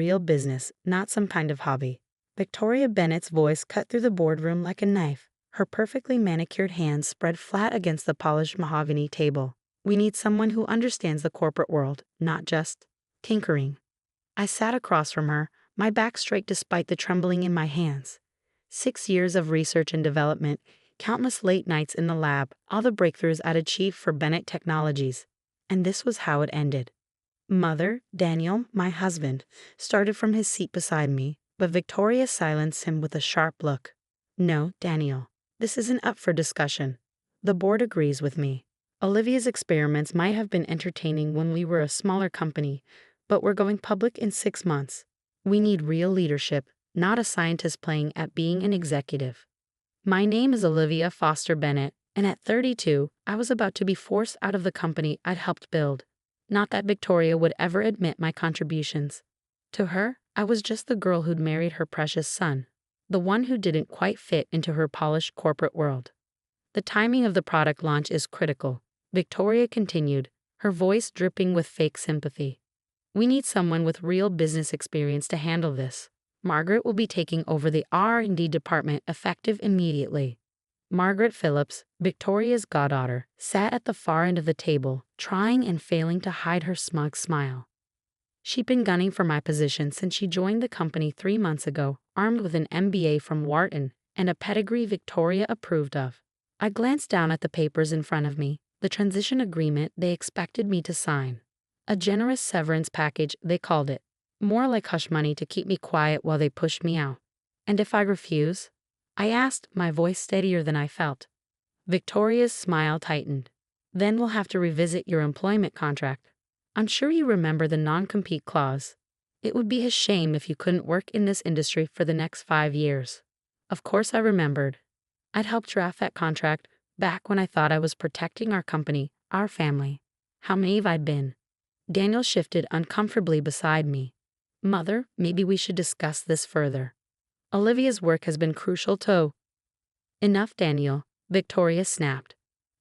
real business, not some kind of hobby. Victoria Bennett's voice cut through the boardroom like a knife, her perfectly manicured hands spread flat against the polished mahogany table. We need someone who understands the corporate world, not just tinkering. I sat across from her, my back straight despite the trembling in my hands. 6 years of research and development, countless late nights in the lab, all the breakthroughs I'd achieved for Bennett Technologies. And this was how it ended. Mother, Daniel, my husband, started from his seat beside me, but Victoria silenced him with a sharp look. No, Daniel, this isn't up for discussion. The board agrees with me. Olivia's experiments might have been entertaining when we were a smaller company, but we're going public in 6 months. We need real leadership, not a scientist playing at being an executive. My name is Olivia Foster Bennett, and at 32, I was about to be forced out of the company I'd helped build. Not that Victoria would ever admit my contributions. To her, I was just the girl who'd married her precious son, the one who didn't quite fit into her polished corporate world. The timing of the product launch is critical, Victoria continued, her voice dripping with fake sympathy. We need someone with real business experience to handle this. Margaret will be taking over the R&D department effective immediately. Margaret Phillips, Victoria's goddaughter, sat at the far end of the table, trying and failing to hide her smug smile. She'd been gunning for my position since she joined the company 3 months ago, armed with an MBA from Wharton and a pedigree Victoria approved of. I glanced down at the papers in front of me, the transition agreement they expected me to sign. A generous severance package, they called it. More like hush money to keep me quiet while they pushed me out. And if I refuse? I asked, my voice steadier than I felt. Victoria's smile tightened. Then we'll have to revisit your employment contract. I'm sure you remember the non-compete clause. It would be a shame if you couldn't work in this industry for the next 5 years. Of course I remembered. I'd helped draft that contract back when I thought I was protecting our company, our family. How naive I'd been. Daniel shifted uncomfortably beside me. Mother, maybe we should discuss this further. Olivia's work has been crucial too. Enough, Daniel, Victoria snapped.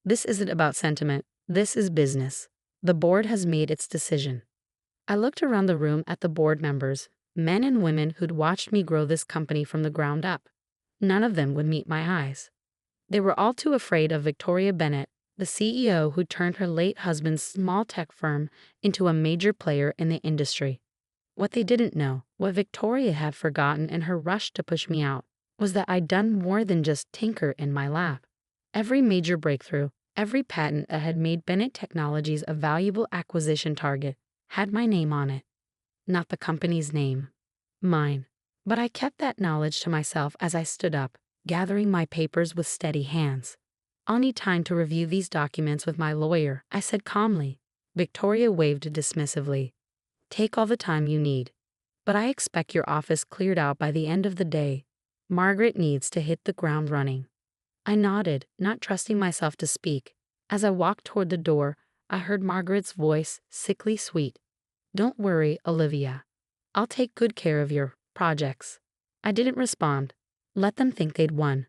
This isn't about sentiment, this is business. The board has made its decision. I looked around the room at the board members, men and women who'd watched me grow this company from the ground up. None of them would meet my eyes. They were all too afraid of Victoria Bennett, the CEO who turned her late husband's small tech firm into a major player in the industry. What they didn't know, what Victoria had forgotten in her rush to push me out, was that I'd done more than just tinker in my lab. Every major breakthrough, every patent that had made Bennett Technologies a valuable acquisition target, had my name on it. Not the company's name. Mine. But I kept that knowledge to myself as I stood up, gathering my papers with steady hands. I'll need time to review these documents with my lawyer, I said calmly. Victoria waved dismissively. Take all the time you need. But I expect your office cleared out by the end of the day. Margaret needs to hit the ground running. I nodded, not trusting myself to speak. As I walked toward the door, I heard Margaret's voice, sickly sweet. Don't worry, Olivia. I'll take good care of your projects. I didn't respond. Let them think they'd won.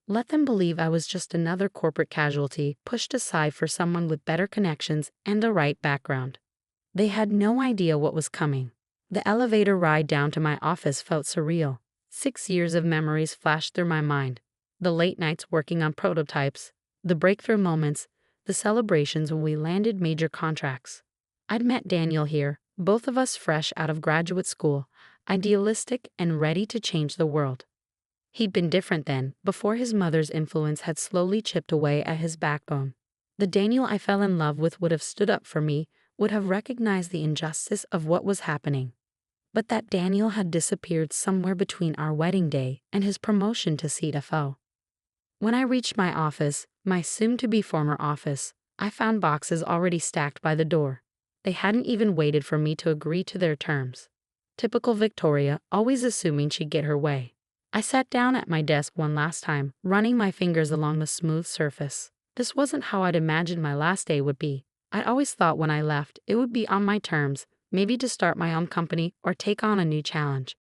Let them believe I was just another corporate casualty pushed aside for someone with better connections and the right background. They had no idea what was coming. The elevator ride down to my office felt surreal. 6 years of memories flashed through my mind. The late nights working on prototypes, the breakthrough moments, the celebrations when we landed major contracts. I'd met Daniel here, both of us fresh out of graduate school, idealistic and ready to change the world. He'd been different then, before his mother's influence had slowly chipped away at his backbone. The Daniel I fell in love with would have stood up for me, would have recognized the injustice of what was happening. But that Daniel had disappeared somewhere between our wedding day and his promotion to CFO. When I reached my office, my soon-to-be former office, I found boxes already stacked by the door. They hadn't even waited for me to agree to their terms. Typical Victoria, always assuming she'd get her way. I sat down at my desk one last time, running my fingers along the smooth surface. This wasn't how I'd imagined my last day would be. I'd always thought when I left, it would be on my terms, maybe to start my own company or take on a new challenge.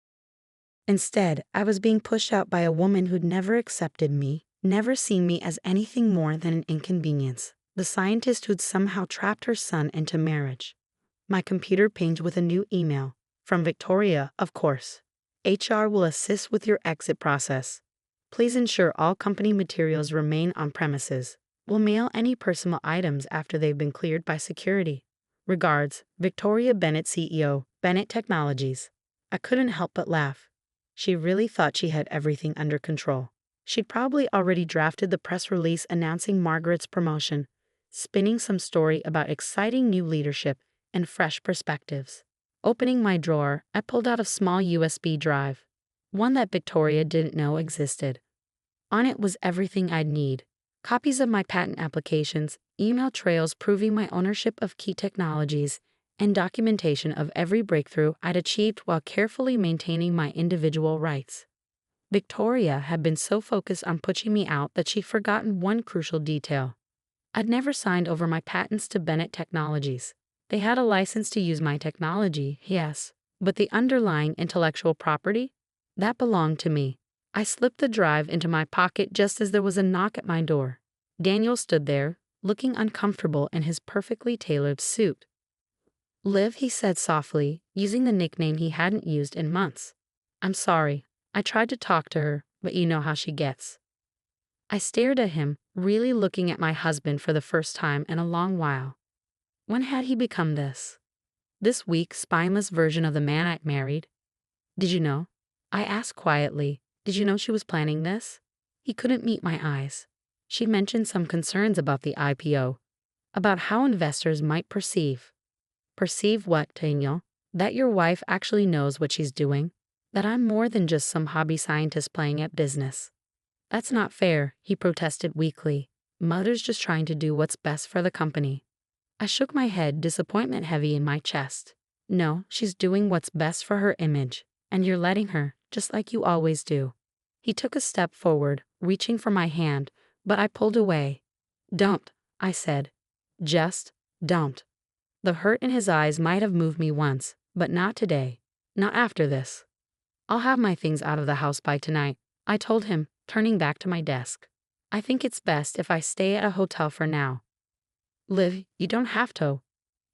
Instead, I was being pushed out by a woman who'd never accepted me, never seen me as anything more than an inconvenience, the scientist who'd somehow trapped her son into marriage. My computer pinged with a new email. From Victoria, of course. HR will assist with your exit process. Please ensure all company materials remain on premises. We'll mail any personal items after they've been cleared by security. Regards, Victoria Bennett, CEO, Bennett Technologies. I couldn't help but laugh. She really thought she had everything under control. She'd probably already drafted the press release announcing Margaret's promotion, spinning some story about exciting new leadership and fresh perspectives. Opening my drawer, I pulled out a small USB drive, one that Victoria didn't know existed. On it was everything I'd need: copies of my patent applications, email trails proving my ownership of key technologies, and documentation of every breakthrough I'd achieved while carefully maintaining my individual rights. Victoria had been so focused on pushing me out that she'd forgotten one crucial detail. I'd never signed over my patents to Bennett Technologies. They had a license to use my technology, yes, but the underlying intellectual property? That belonged to me. I slipped the drive into my pocket just as there was a knock at my door. Daniel stood there, looking uncomfortable in his perfectly tailored suit. "Liv," he said softly, using the nickname he hadn't used in months. "I'm sorry. I tried to talk to her, but you know how she gets." I stared at him, really looking at my husband for the first time in a long while. When had he become this? This weak, spineless version of the man I'd married? "Did you know?" I asked quietly. "Did you know she was planning this?" He couldn't meet my eyes. She mentioned some concerns about the IPO, about how investors might perceive. Perceive what, Daniel? That your wife actually knows what she's doing? That I'm more than just some hobby scientist playing at business? "That's not fair," he protested weakly. "Mother's just trying to do what's best for the company." I shook my head, disappointment heavy in my chest. "No, she's doing what's best for her image, and you're letting her, just like you always do." He took a step forward, reaching for my hand, but I pulled away. "Don't," I said. "Just don't." The hurt in his eyes might have moved me once, but not today. Not after this. "I'll have my things out of the house by tonight," I told him, turning back to my desk. "I think it's best if I stay at a hotel for now." "Liv, you don't have to."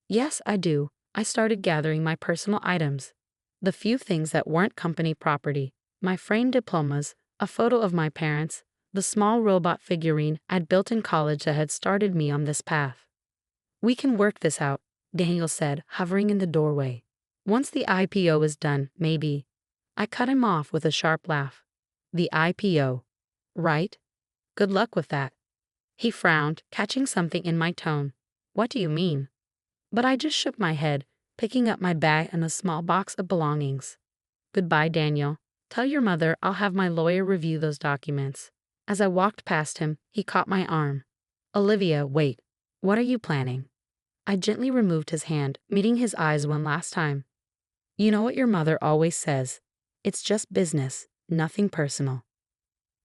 "Yes, I do." I started gathering my personal items. The few things that weren't company property: my framed diplomas, a photo of my parents, the small robot figurine I'd built in college that had started me on this path. "We can work this out," Daniel said, hovering in the doorway. "Once the IPO is done, maybe." I cut him off with a sharp laugh. "The IPO. Right? Good luck with that." He frowned, catching something in my tone. "What do you mean?" But I just shook my head, picking up my bag and a small box of belongings. "Goodbye, Daniel. Tell your mother I'll have my lawyer review those documents." As I walked past him, he caught my arm. "Olivia, wait. What are you planning?" I gently removed his hand, meeting his eyes one last time. "You know what your mother always says. It's just business, nothing personal."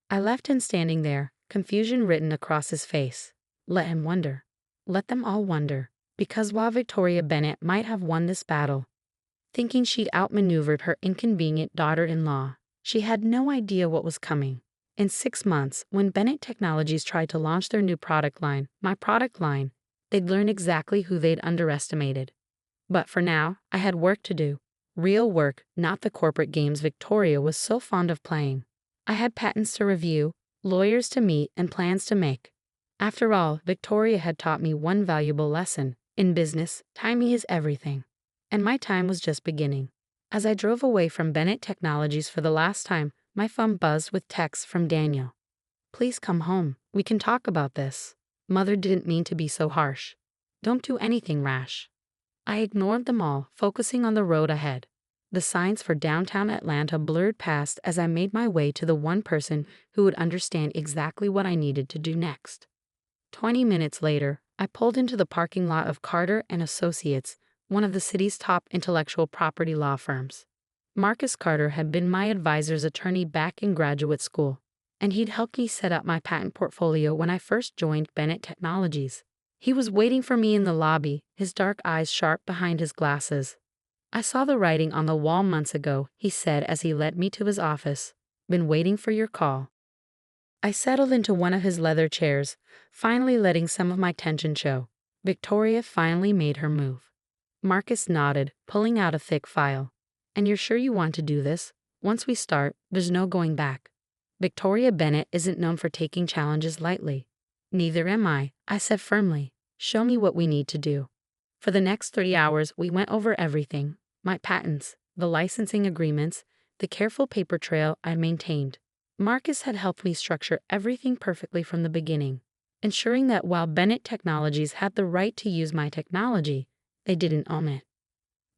I left him standing there, confusion written across his face. Let him wonder. Let them all wonder. Because while Victoria Bennett might have won this battle, thinking she'd outmaneuvered her inconvenient daughter-in-law, she had no idea what was coming. In 6 months, when Bennett Technologies tried to launch their new product line, my product line, they'd learn exactly who they'd underestimated. But for now, I had work to do. Real work, not the corporate games Victoria was so fond of playing. I had patents to review, lawyers to meet, and plans to make. After all, Victoria had taught me one valuable lesson. In business, timing is everything. And my time was just beginning. As I drove away from Bennett Technologies for the last time, my phone buzzed with texts from Daniel. "Please come home. We can talk about this. Mother didn't mean to be so harsh. Don't do anything rash." I ignored them all, focusing on the road ahead. The signs for downtown Atlanta blurred past as I made my way to the one person who would understand exactly what I needed to do next. 20 minutes later, I pulled into the parking lot of Carter and Associates, one of the city's top intellectual property law firms. Marcus Carter had been my advisor's attorney back in graduate school, and he'd helped me set up my patent portfolio when I first joined Bennett Technologies. He was waiting for me in the lobby, his dark eyes sharp behind his glasses. "I saw the writing on the wall months ago," he said as he led me to his office. "Been waiting for your call." I settled into one of his leather chairs, finally letting some of my tension show. Victoria finally made her move. Marcus nodded, pulling out a thick file. And you're sure you want to do this? Once we start, there's no going back. Victoria Bennett isn't known for taking challenges lightly. Neither am I said firmly. Show me what we need to do. For the next 30 hours, we went over everything: my patents, the licensing agreements, the careful paper trail I maintained. Marcus had helped me structure everything perfectly from the beginning, ensuring that while Bennett Technologies had the right to use my technology, they didn't own it.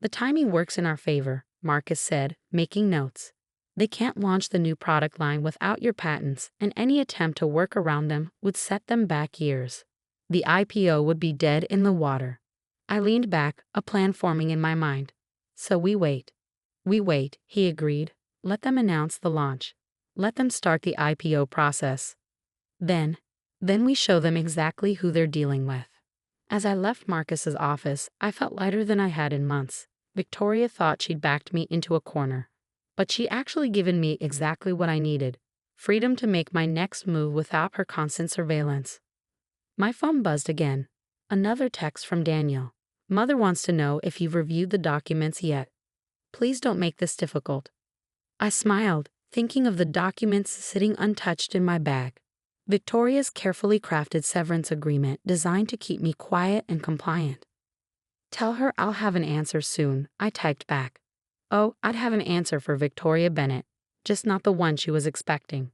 The timing works in our favor, Marcus said, making notes. They can't launch the new product line without your patents, and any attempt to work around them would set them back years. The IPO would be dead in the water. I leaned back, a plan forming in my mind. So we wait. We wait, he agreed. Let them announce the launch. Let them start the IPO process. Then we show them exactly who they're dealing with. As I left Marcus's office, I felt lighter than I had in months. Victoria thought she'd backed me into a corner, but she'd actually given me exactly what I needed: freedom to make my next move without her constant surveillance. My phone buzzed again. Another text from Daniel. Mother wants to know if you've reviewed the documents yet. Please don't make this difficult. I smiled, thinking of the documents sitting untouched in my bag. Victoria's carefully crafted severance agreement designed to keep me quiet and compliant. Tell her I'll have an answer soon, I typed back. Oh, I'd have an answer for Victoria Bennett, just not the one she was expecting.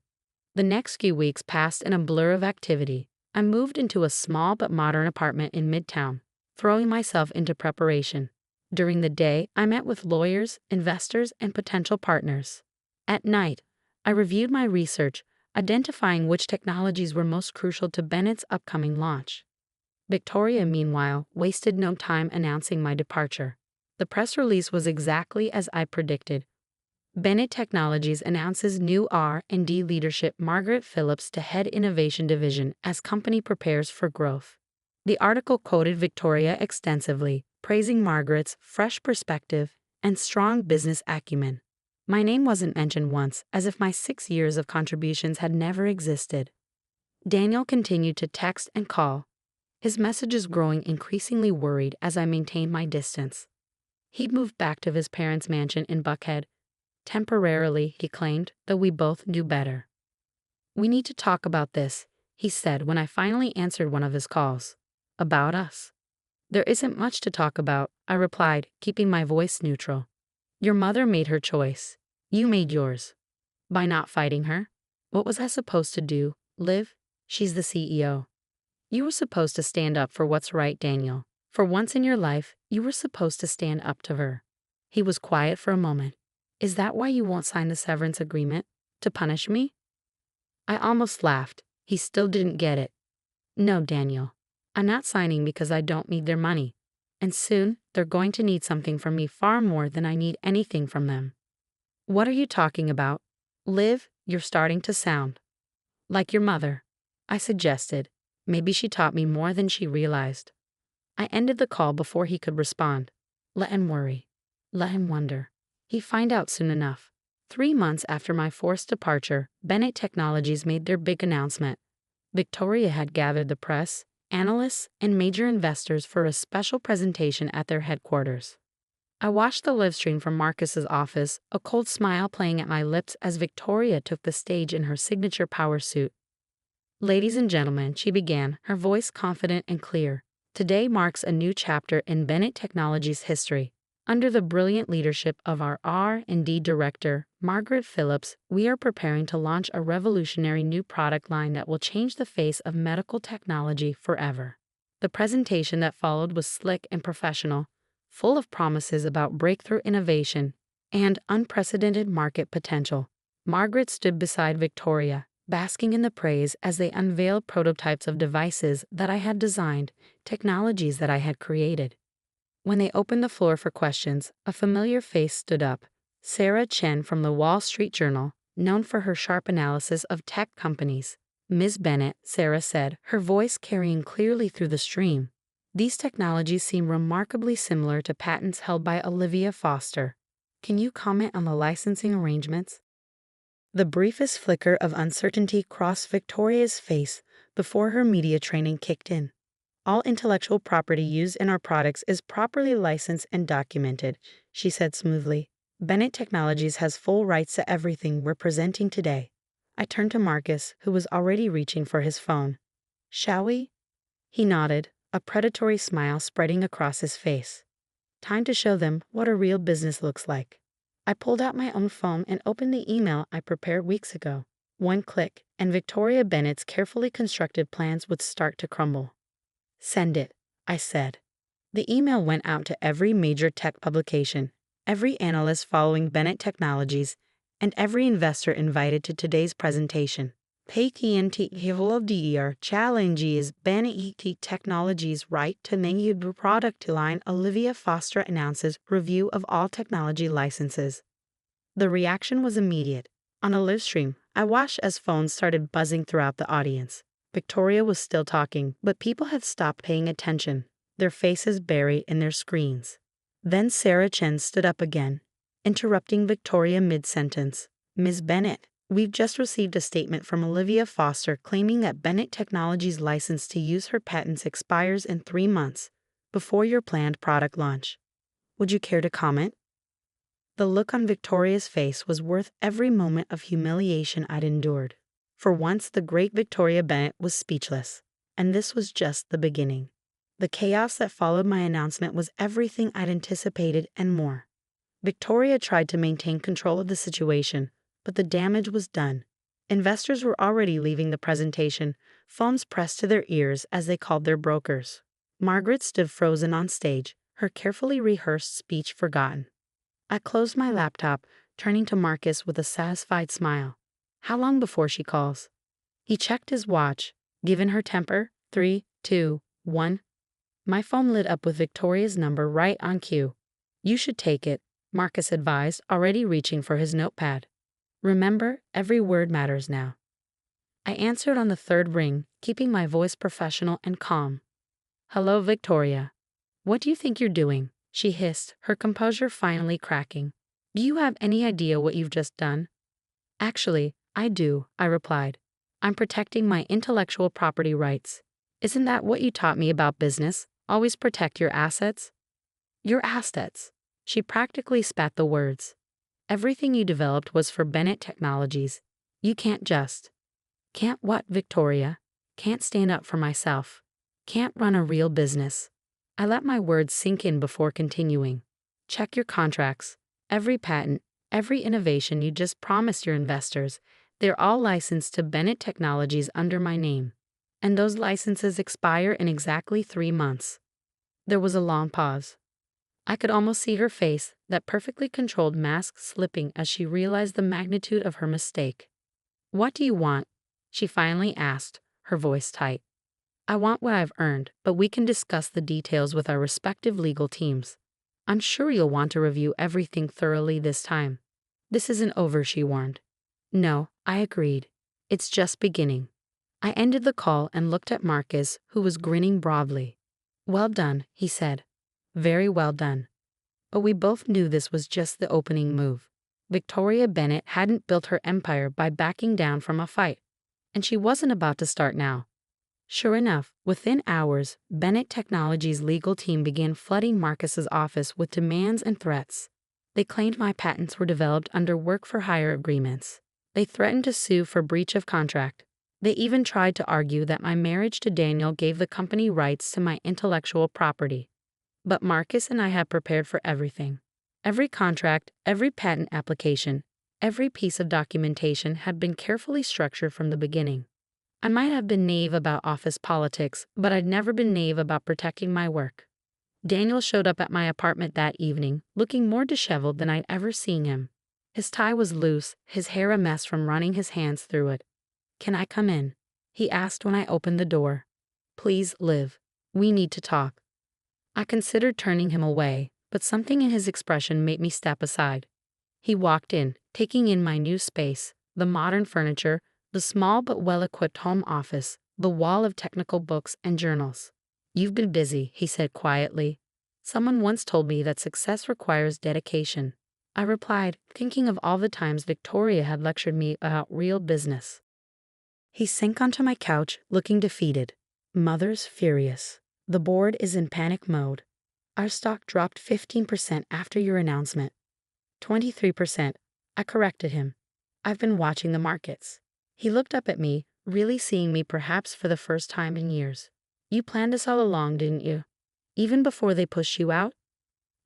The next few weeks passed in a blur of activity. I moved into a small but modern apartment in Midtown, throwing myself into preparation. During the day, I met with lawyers, investors, and potential partners. At night, I reviewed my research, identifying which technologies were most crucial to Bennett's upcoming launch. Victoria, meanwhile, wasted no time announcing my departure. The press release was exactly as I predicted. Bennett Technologies announces new R&D leadership: Margaret Phillips to head Innovation Division as company prepares for growth. The article quoted Victoria extensively, praising Margaret's fresh perspective and strong business acumen. My name wasn't mentioned once, as if my 6 years of contributions had never existed. Daniel continued to text and call, his messages growing increasingly worried as I maintained my distance. He'd moved back to his parents' mansion in Buckhead. Temporarily, he claimed, though we both knew better. We need to talk about this, he said when I finally answered one of his calls. About us? There isn't much to talk about, I replied, keeping my voice neutral. Your mother made her choice. You made yours. By not fighting her? What was I supposed to do? Live? She's the CEO. You were supposed to stand up for what's right, Daniel. For once in your life, you were supposed to stand up to her. He was quiet for a moment. Is that why you won't sign the severance agreement? To punish me? I almost laughed. He still didn't get it. No, Daniel. I'm not signing because I don't need their money. And soon, they're going to need something from me far more than I need anything from them. What are you talking about? Liv, you're starting to sound like your mother, I suggested. Maybe she taught me more than she realized. I ended the call before he could respond. Let him worry. Let him wonder. He'd find out soon enough. 3 months after my forced departure, Bennett Technologies made their big announcement. Victoria had gathered the press, analysts, and major investors for a special presentation at their headquarters. I watched the live stream from Marcus's office, a cold smile playing at my lips as Victoria took the stage in her signature power suit. Ladies and gentlemen, she began, her voice confident and clear. Today marks a new chapter in Bennett Technologies' history. Under the brilliant leadership of our R&D director, Margaret Phillips, we are preparing to launch a revolutionary new product line that will change the face of medical technology forever. The presentation that followed was slick and professional, full of promises about breakthrough innovation and unprecedented market potential. Margaret stood beside Victoria, basking in the praise as they unveiled prototypes of devices that I had designed, technologies that I had created. When they opened the floor for questions, a familiar face stood up. Sarah Chen from the Wall Street Journal, known for her sharp analysis of tech companies. Ms. Bennett, Sarah said, her voice carrying clearly through the stream. These technologies seem remarkably similar to patents held by Olivia Foster. Can you comment on the licensing arrangements? The briefest flicker of uncertainty crossed Victoria's face before her media training kicked in. All intellectual property used in our products is properly licensed and documented, she said smoothly. Bennett Technologies has full rights to everything we're presenting today. I turned to Marcus, who was already reaching for his phone. Shall we? He nodded, a predatory smile spreading across his face. Time to show them what a real business looks like. I pulled out my own phone and opened the email I prepared weeks ago. One click, and Victoria Bennett's carefully constructed plans would start to crumble. Send it, I said. The email went out to every major tech publication, every analyst following Bennett Technologies, and every investor invited to today's presentation. PKNT challenges Bennett Technologies' right to name the product line. Olivia Foster announces review of all technology licenses. The reaction was immediate. On a live stream, I watched as phones started buzzing throughout the audience. Victoria was still talking, but people had stopped paying attention, their faces buried in their screens. Then Sarah Chen stood up again, interrupting Victoria mid-sentence. Ms. Bennett, we've just received a statement from Olivia Foster claiming that Bennett Technologies' license to use her patents expires in 3 months, before your planned product launch. Would you care to comment? The look on Victoria's face was worth every moment of humiliation I'd endured. For once, the great Victoria Bennett was speechless, and this was just the beginning. The chaos that followed my announcement was everything I'd anticipated and more. Victoria tried to maintain control of the situation, but the damage was done. Investors were already leaving the presentation, phones pressed to their ears as they called their brokers. Margaret stood frozen on stage, her carefully rehearsed speech forgotten. I closed my laptop, turning to Marcus with a satisfied smile. How long before she calls? He checked his watch. Given her temper, 3, 2, 1. My phone lit up with Victoria's number right on cue. You should take it, Marcus advised, already reaching for his notepad. Remember, every word matters now. I answered on the third ring, keeping my voice professional and calm. Hello, Victoria. What do you think you're doing? She hissed, her composure finally cracking. Do you have any idea what you've just done? Actually, I do, I replied. I'm protecting my intellectual property rights. Isn't that what you taught me about business? Always protect your assets? Your assets. She practically spat the words. Everything you developed was for Bennett Technologies. You can't just. Can't what, Victoria? Can't stand up for myself. Can't run a real business. I let my words sink in before continuing. Check your contracts. Every patent, every innovation you just promised your investors, they're all licensed to Bennett Technologies under my name. And those licenses expire in exactly 3 months. There was a long pause. I could almost see her face, that perfectly controlled mask slipping as she realized the magnitude of her mistake. What do you want? She finally asked, her voice tight. I want what I've earned, but we can discuss the details with our respective legal teams. I'm sure you'll want to review everything thoroughly this time. This isn't over, she warned. No, I agreed. It's just beginning. I ended the call and looked at Marcus, who was grinning broadly. Well done, he said. Very well done. But we both knew this was just the opening move. Victoria Bennett hadn't built her empire by backing down from a fight, and she wasn't about to start now. Sure enough, within hours, Bennett Technologies' legal team began flooding Marcus's office with demands and threats. They claimed my patents were developed under work-for-hire agreements. They threatened to sue for breach of contract. They even tried to argue that my marriage to Daniel gave the company rights to my intellectual property. But Marcus and I had prepared for everything. Every contract, every patent application, every piece of documentation had been carefully structured from the beginning. I might have been naive about office politics, but I'd never been naive about protecting my work. Daniel showed up at my apartment that evening, looking more disheveled than I'd ever seen him. His tie was loose, his hair a mess from running his hands through it. Can I come in? He asked when I opened the door. Please, Liv. We need to talk. I considered turning him away, but something in his expression made me step aside. He walked in, taking in my new space, the modern furniture, the small but well-equipped home office, the wall of technical books and journals. You've been busy, he said quietly. Someone once told me that success requires dedication. I replied, thinking of all the times Victoria had lectured me about real business. He sank onto my couch, looking defeated. Mother's furious. The board is in panic mode. Our stock dropped 15% after your announcement. 23%. I corrected him. I've been watching the markets. He looked up at me, really seeing me perhaps for the first time in years. You planned this all along, didn't you? Even before they pushed you out?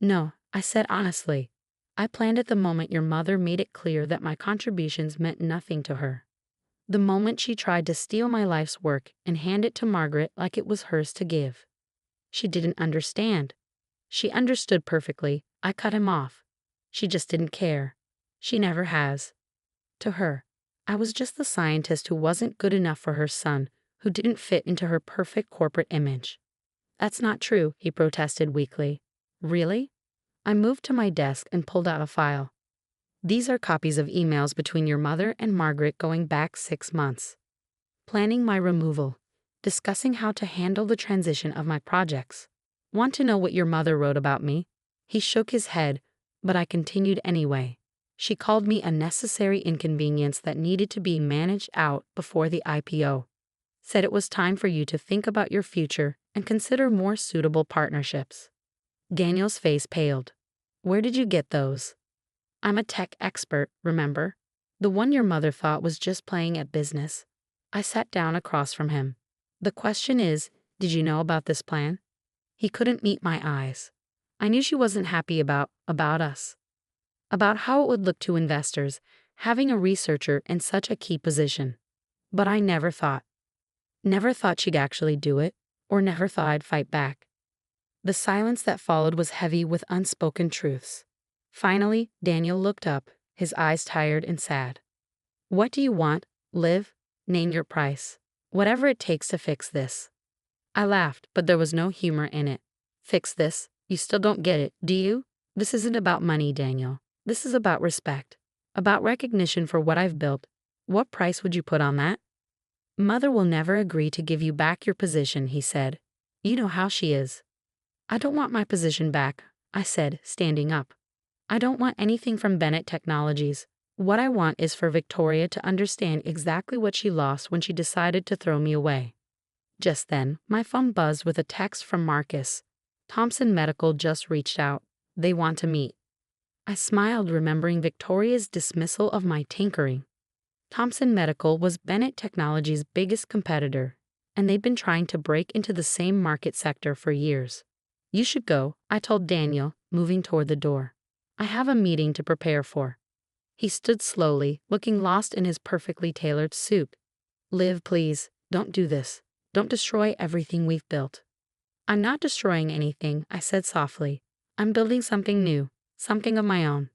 No, I said honestly. I planned it the moment your mother made it clear that my contributions meant nothing to her. The moment she tried to steal my life's work and hand it to Margaret like it was hers to give. She didn't understand. She understood perfectly. I cut him off. She just didn't care. She never has. To her, I was just the scientist who wasn't good enough for her son, who didn't fit into her perfect corporate image. That's not true, he protested weakly. Really? I moved to my desk and pulled out a file. These are copies of emails between your mother and Margaret going back 6 months. Planning my removal. Discussing how to handle the transition of my projects. Want to know what your mother wrote about me? He shook his head, but I continued anyway. She called me a necessary inconvenience that needed to be managed out before the IPO. Said it was time for you to think about your future and consider more suitable partnerships. Daniel's face paled. Where did you get those? I'm a tech expert, remember? The one your mother thought was just playing at business. I sat down across from him. The question is, did you know about this plan? He couldn't meet my eyes. I knew she wasn't happy about us. About how it would look to investors, having a researcher in such a key position. But I never thought she'd actually do it, or never thought I'd fight back. The silence that followed was heavy with unspoken truths. Finally, Daniel looked up, his eyes tired and sad. What do you want, Liv? Name your price. Whatever it takes to fix this. I laughed, but there was no humor in it. Fix this? You still don't get it, do you? This isn't about money, Daniel. This is about respect. About recognition for what I've built. What price would you put on that? Mother will never agree to give you back your position, he said. You know how she is. I don't want my position back, I said, standing up. I don't want anything from Bennett Technologies. What I want is for Victoria to understand exactly what she lost when she decided to throw me away. Just then, my phone buzzed with a text from Marcus. Thompson Medical just reached out. They want to meet. I smiled, remembering Victoria's dismissal of my tinkering. Thompson Medical was Bennett Technologies' biggest competitor, and they'd been trying to break into the same market sector for years. You should go, I told Daniel, moving toward the door. I have a meeting to prepare for. He stood slowly, looking lost in his perfectly tailored suit. Liv, please, don't do this. Don't destroy everything we've built. I'm not destroying anything, I said softly. I'm building something new, something of my own.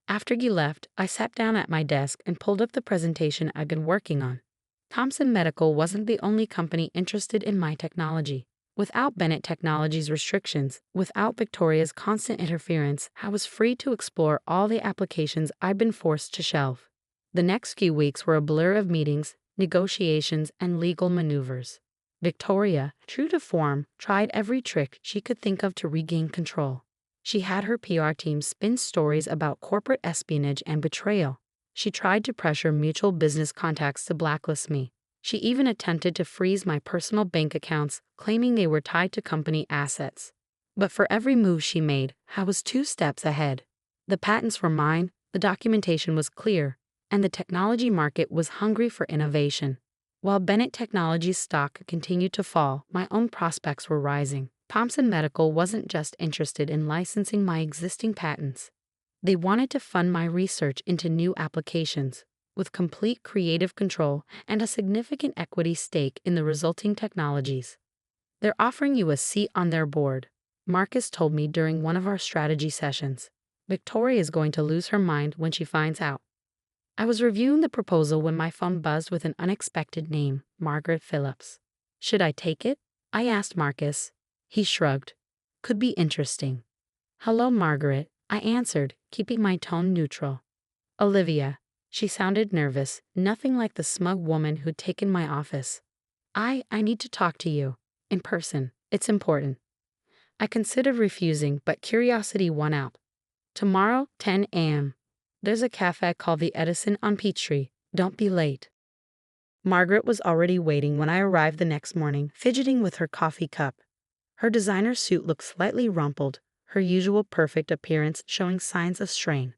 After he left, I sat down at my desk and pulled up the presentation I'd been working on. Thompson Medical wasn't the only company interested in my technology. Without Bennett Technologies' restrictions, without Victoria's constant interference, I was free to explore all the applications I'd been forced to shelve. The next few weeks were a blur of meetings, negotiations, and legal maneuvers. Victoria, true to form, tried every trick she could think of to regain control. She had her PR team spin stories about corporate espionage and betrayal. She tried to pressure mutual business contacts to blacklist me. She even attempted to freeze my personal bank accounts, claiming they were tied to company assets. But for every move she made, I was 2 steps ahead. The patents were mine, the documentation was clear, and the technology market was hungry for innovation. While Bennett Technologies' stock continued to fall, my own prospects were rising. Thompson Medical wasn't just interested in licensing my existing patents. They wanted to fund my research into new applications, with complete creative control and a significant equity stake in the resulting technologies. They're offering you a seat on their board, Marcus told me during one of our strategy sessions. Victoria is going to lose her mind when she finds out. I was reviewing the proposal when my phone buzzed with an unexpected name, Margaret Phillips. Should I take it? I asked Marcus. He shrugged. Could be interesting. Hello, Margaret, I answered, keeping my tone neutral. Olivia. She sounded nervous, nothing like the smug woman who'd taken my office. I need to talk to you. In person. It's important. I considered refusing, but curiosity won out. Tomorrow, 10 a.m. There's a cafe called the Edison on Peachtree. Don't be late. Margaret was already waiting when I arrived the next morning, fidgeting with her coffee cup. Her designer suit looked slightly rumpled, her usual perfect appearance showing signs of strain.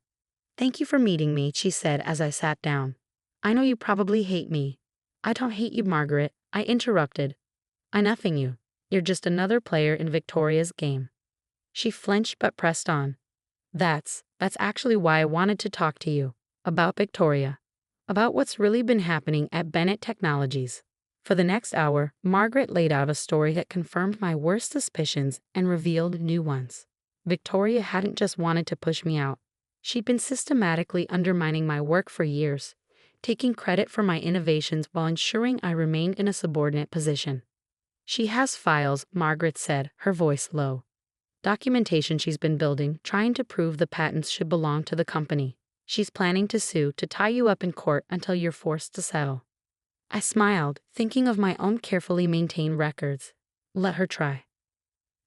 "Thank you for meeting me," she said as I sat down. "I know you probably hate me." "I don't hate you, Margaret," I interrupted. "I nothing you. You're just another player in Victoria's game." She flinched but pressed on. That's actually why I wanted to talk to you. About Victoria. About what's really been happening at Bennett Technologies." For the next hour, Margaret laid out a story that confirmed my worst suspicions and revealed new ones. Victoria hadn't just wanted to push me out. She'd been systematically undermining my work for years, taking credit for my innovations while ensuring I remained in a subordinate position. "She has files," Margaret said, her voice low. "Documentation she's been building, trying to prove the patents should belong to the company. She's planning to sue, to tie you up in court until you're forced to settle." I smiled, thinking of my own carefully maintained records. "Let her try."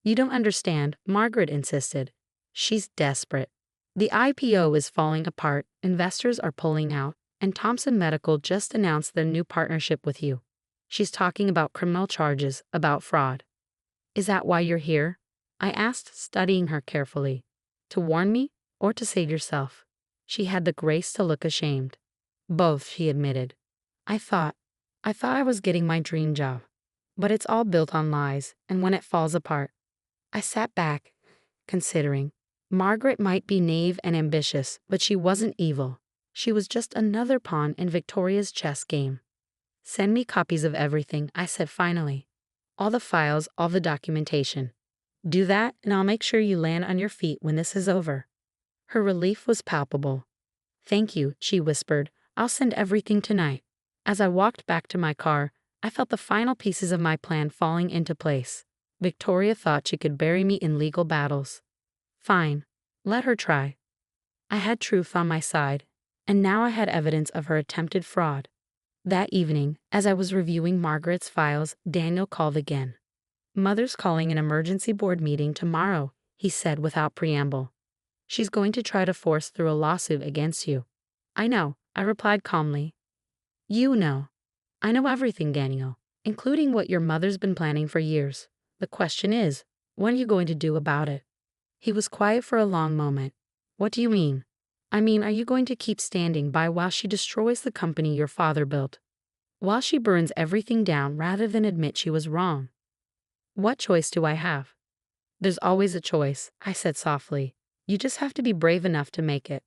"You don't understand," Margaret insisted. "She's desperate. The IPO is falling apart, investors are pulling out, and Thompson Medical just announced their new partnership with you. She's talking about criminal charges, about fraud." "Is that why you're here?" I asked, studying her carefully. "To warn me, or to save yourself?" She had the grace to look ashamed. "Both," she admitted. I thought I was getting my dream job. But it's all built on lies, and when it falls apart." I sat back, considering. Margaret might be naive and ambitious, but she wasn't evil. She was just another pawn in Victoria's chess game. "Send me copies of everything," I said finally. "All the files, all the documentation. Do that, and I'll make sure you land on your feet when this is over." Her relief was palpable. "Thank you," she whispered. "I'll send everything tonight." As I walked back to my car, I felt the final pieces of my plan falling into place. Victoria thought she could bury me in legal battles. Fine. Let her try. I had truth on my side, and now I had evidence of her attempted fraud. That evening, as I was reviewing Margaret's files, Daniel called again. "Mother's calling an emergency board meeting tomorrow," he said without preamble. "She's going to try to force through a lawsuit against you." "I know," I replied calmly. "You know." "I know everything, Daniel, including what your mother's been planning for years. The question is, what are you going to do about it?" He was quiet for a long moment. "What do you mean?" "I mean, are you going to keep standing by while she destroys the company your father built? While she burns everything down rather than admit she was wrong? What choice do I have?" "There's always a choice," I said softly. "You just have to be brave enough to make it."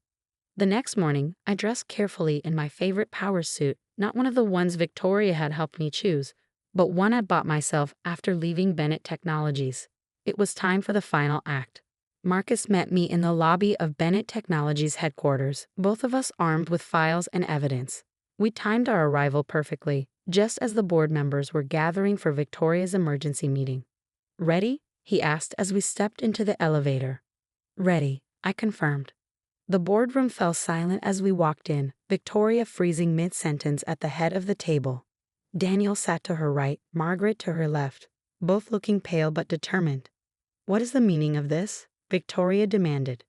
The next morning, I dressed carefully in my favorite power suit, not one of the ones Victoria had helped me choose, but one I bought myself after leaving Bennett Technologies. It was time for the final act. Marcus met me in the lobby of Bennett Technologies headquarters, both of us armed with files and evidence. We timed our arrival perfectly, just as the board members were gathering for Victoria's emergency meeting. "Ready?" he asked as we stepped into the elevator. "Ready," I confirmed. The boardroom fell silent as we walked in, Victoria freezing mid-sentence at the head of the table. Daniel sat to her right, Margaret to her left, both looking pale but determined. "What is the meaning of this?" Victoria demanded.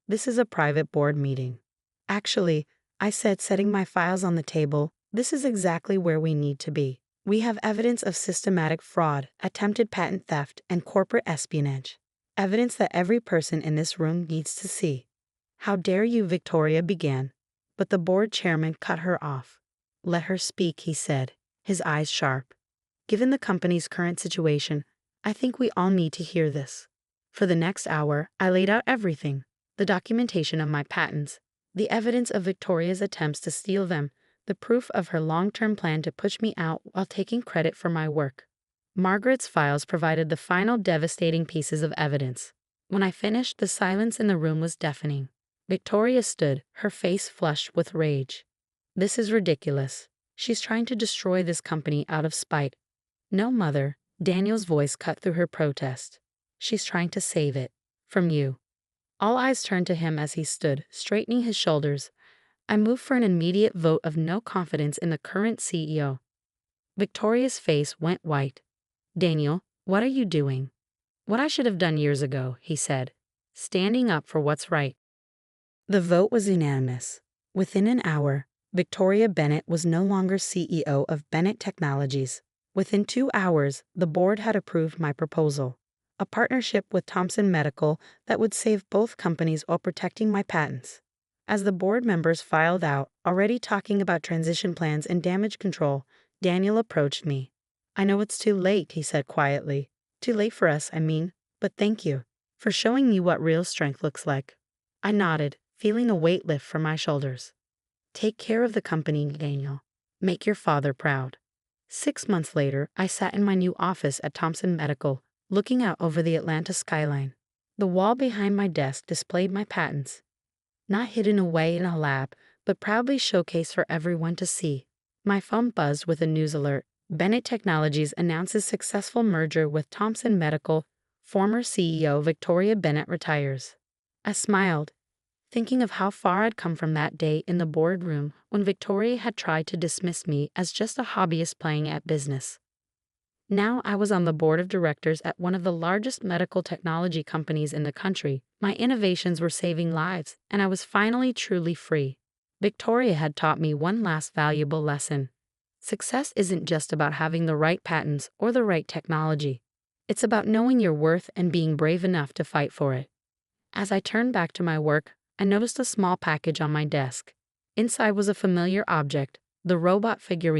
"This is a private board meeting." "Actually," I said, setting my files on the table, "this is exactly where we need to be. We have evidence of systematic fraud, attempted patent theft, and corporate espionage. Evidence that every person in this room needs to see." "How dare you," Victoria began, but the board chairman cut her off. "Let her speak," he said, his eyes sharp. "Given the company's current situation, I think we all need to hear this." For the next hour, I laid out everything: the documentation of my patents, the evidence of Victoria's attempts to steal them, the proof of her long-term plan to push me out while taking credit for my work. Margaret's files provided the final devastating pieces of evidence. When I finished, the silence in the room was deafening. Victoria stood, her face flushed with rage. "This is ridiculous. She's trying to destroy this company out of spite." "No, Mother," Daniel's voice cut through her protest. "She's trying to save it. From you." All eyes turned to him as he stood, straightening his shoulders. I moved for an immediate vote of no confidence in the current CEO. Victoria's face went white. "Daniel, what are you doing?" "What I should have done years ago," he said, "standing up for what's right." The vote was unanimous. Within an hour, Victoria Bennett was no longer CEO of Bennett Technologies. Within 2 hours, the board had approved my proposal, a partnership with Thompson Medical that would save both companies while protecting my patents. As the board members filed out, already talking about transition plans and damage control, Daniel approached me. "I know it's too late," he said quietly. "Too late for us, I mean. But thank you for showing me what real strength looks like." I nodded, feeling a weight lift from my shoulders. "Take care of the company, Daniel. Make your father proud." 6 months later, I sat in my new office at Thompson Medical, looking out over the Atlanta skyline. The wall behind my desk displayed my patents, not hidden away in a lab, but proudly showcased for everyone to see. My phone buzzed with a news alert. Bennett Technologies announces successful merger with Thompson Medical. Former CEO Victoria Bennett retires. I smiled, thinking of how far I'd come from that day in the boardroom when Victoria had tried to dismiss me as just a hobbyist playing at business. Now I was on the board of directors at one of the largest medical technology companies in the country. My innovations were saving lives, and I was finally truly free. Victoria had taught me one last valuable lesson. Success isn't just about having the right patents or the right technology. It's about knowing your worth and being brave enough to fight for it. As I turned back to my work, I noticed a small package on my desk. Inside was a familiar object, the robot figurine